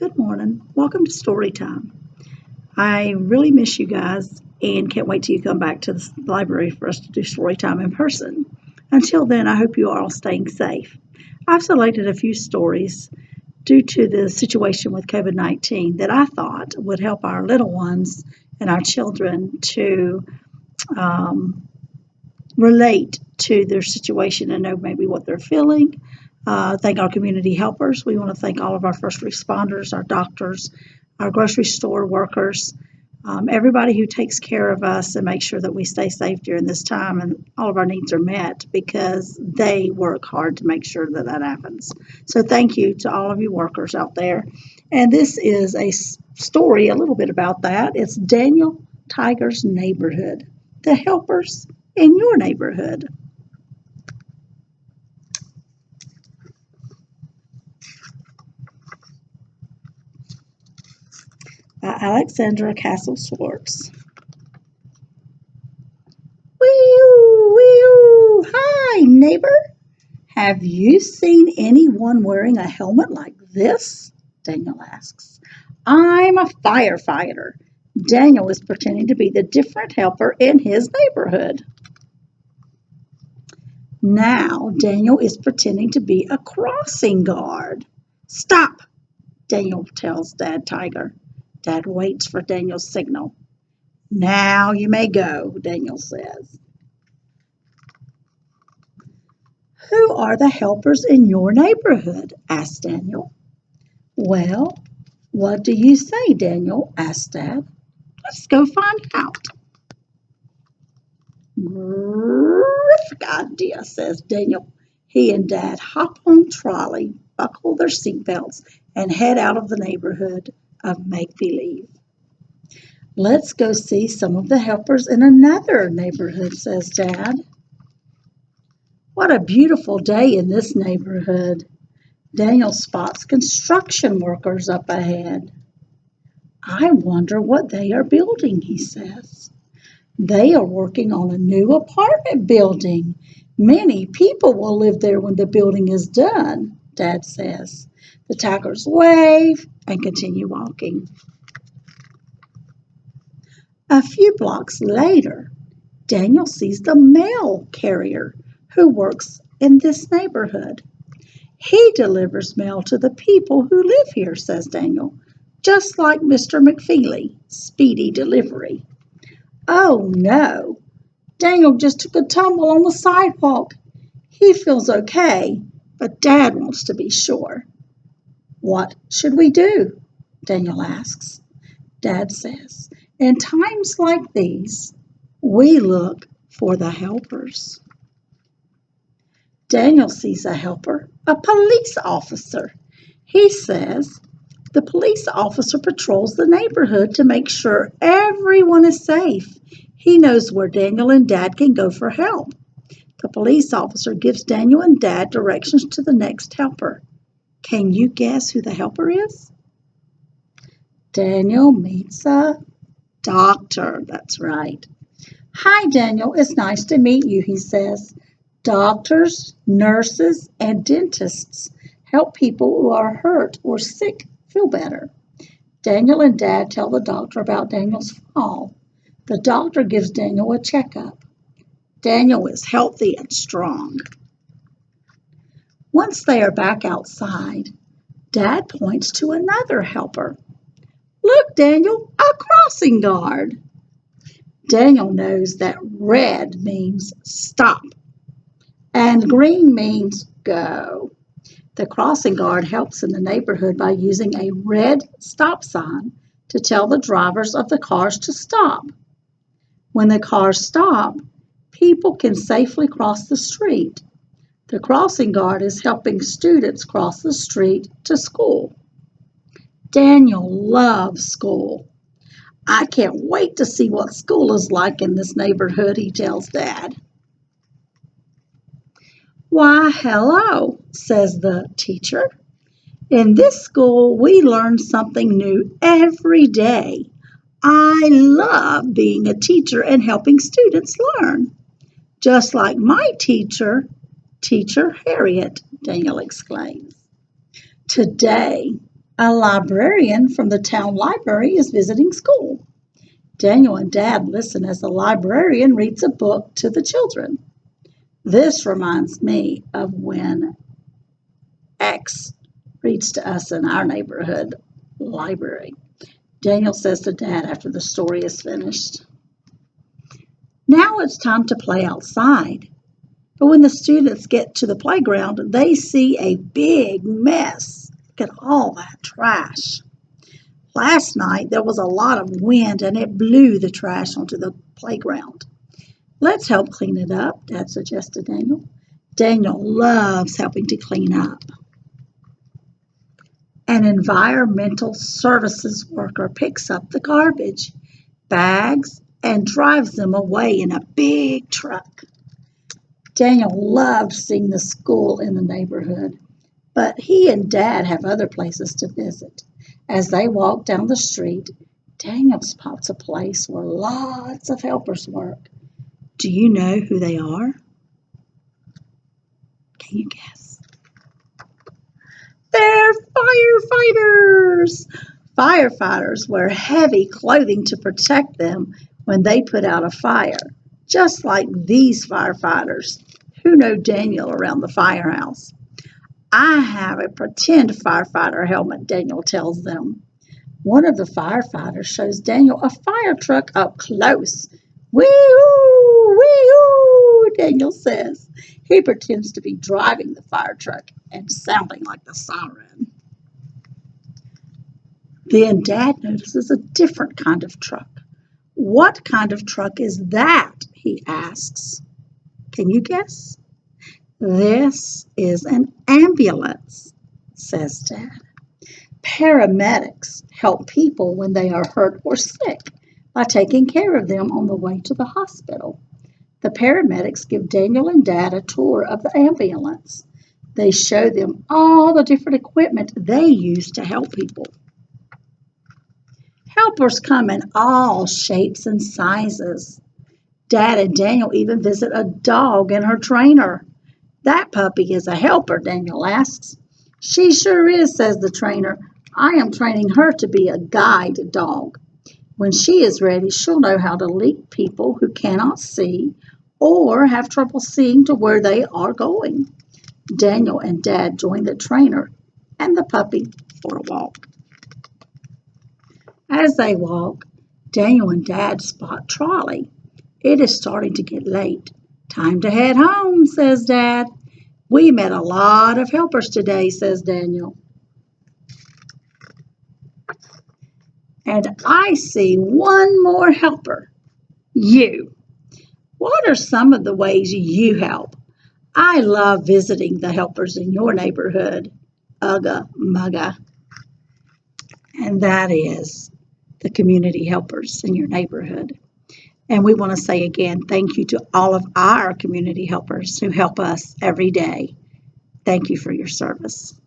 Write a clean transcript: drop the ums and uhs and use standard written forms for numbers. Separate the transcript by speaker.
Speaker 1: Good morning. Welcome to Story Time. I really miss you guys and can't wait till you come back to the library for us to do story time in person. Until then, I hope you are all staying safe. I've selected a few stories due to the situation with COVID 19 that I thought would help our little ones and our children to um, relate to their situation and know maybe what they're feeling. Thank our community helpers. We want to thank all of our first responders, our doctors, our grocery store workers, everybody who takes care of us and makes sure that we stay safe during this time and all of our needs are met because they work hard to make sure that that happens. So thank you to all of you workers out there. And this is a story a little bit about that. It's Daniel Tiger's neighborhood, the helpers in your neighborhood. By Alexandra Castle Swartz. Wee-oo, wee-oo. Hi, neighbor. Have you seen anyone wearing a helmet like this? Daniel asks. I'm a firefighter. Daniel is pretending to be the different helper in his neighborhood. Now, Daniel is pretending to be a crossing guard. Stop, Daniel tells Dad Tiger. Dad waits for Daniel's signal. Now you may go, Daniel says. Who are the helpers in your neighborhood? Asked Daniel. Well, what do you say, Daniel? Asked Dad. Let's go find out. Terrific idea, says Daniel. He and Dad hop on trolley, buckle their seatbelts, and head out of the neighborhood of make-believe. Let's go see some of the helpers in another neighborhood, says Dad. What a beautiful day in this neighborhood. Daniel spots construction workers up ahead. I wonder what they are building, he says. They are working on a new apartment building. Many people will live there when the building is done, Dad says. The Tigers wave and continue walking. A few blocks later, Daniel sees the mail carrier who works in this neighborhood. He delivers mail to the people who live here, says Daniel, just like Mr. McFeely, speedy delivery. Oh no, Daniel just took a tumble on the sidewalk. He feels okay, but Dad wants to be sure. What should we do? Daniel asks. Dad says, in times like these, we look for the helpers. Daniel sees a helper, a police officer. He says, the police officer patrols the neighborhood to make sure everyone is safe. He knows where Daniel and Dad can go for help. The police officer gives Daniel and Dad directions to the next helper. Can you guess who the helper is? Daniel meets a doctor. That's right. Hi, Daniel. It's nice to meet you, he says. Doctors, nurses, and dentists help people who are hurt or sick feel better. Daniel and Dad tell the doctor about Daniel's fall. The doctor gives Daniel a checkup. Daniel is healthy and strong. Once they are back outside, Dad points to another helper. Look, Daniel, a crossing guard. Daniel knows that red means stop and green means go. The crossing guard helps in the neighborhood by using a red stop sign to tell the drivers of the cars to stop. When the cars stop, people can safely cross the street. The crossing guard is helping students cross the street to school. Daniel loves school. I can't wait to see what school is like in this neighborhood, he tells Dad. Why, hello, says the teacher. In this school, we learn something new every day. I love being a teacher and helping students learn. Just like my teacher, Teacher Harriet, Daniel exclaims. Today, A librarian from the town library is visiting school. Daniel and Dad listen as the librarian reads a book to the children. This reminds me of when X reads to us in our neighborhood library. Daniel says to Dad after the story is finished, "Now it's time to play outside." But when the students get to the playground, they see a big mess. Look at all that trash. Last night there was a lot of wind and it blew the trash onto the playground. "Let's help clean it up," Dad suggested Daniel. Daniel loves helping to clean up. An environmental services worker picks up the garbage, bags, and drives them away in a big truck. Daniel loves seeing the school in the neighborhood, but he and Dad have other places to visit. As they walk down the street, Daniel spots a place where lots of helpers work. Do you know who they are? Can you guess? They're firefighters! Firefighters wear heavy clothing to protect them when they put out a fire, just like these firefighters who know Daniel around the firehouse. "I have a pretend firefighter helmet," Daniel tells them. One of the firefighters shows Daniel a fire truck up close. "Wee-hoo! Wee-hoo!" Daniel says. He pretends to be driving the fire truck and sounding like the siren. Then Dad notices a different kind of truck. "What kind of truck is that?" he asks. Can you guess? "This is an ambulance," says Dad. Paramedics help people when they are hurt or sick by taking care of them on the way to the hospital. The paramedics give Daniel and Dad a tour of the ambulance. They show them all the different equipment they use to help people. Helpers come in all shapes and sizes. Dad and Daniel even visit a dog and her trainer. "That puppy is a helper," Daniel asks. "She sure is," says the trainer. "I am training her to be a guide dog. When she is ready, she'll know how to lead people who cannot see or have trouble seeing to where they are going." Daniel and Dad join the trainer and the puppy for a walk. As they walk, Daniel and Dad spot Trolley. It is starting to get late. "Time to head home," says Dad. "We met a lot of helpers today," says Daniel. "And I see one more helper, you. What are some of the ways you help? I love visiting the helpers in your neighborhood." Ugga mugga. And that is the community helpers in your neighborhood. And we want to say again, thank you to all of our community helpers who help us every day. Thank you for your service.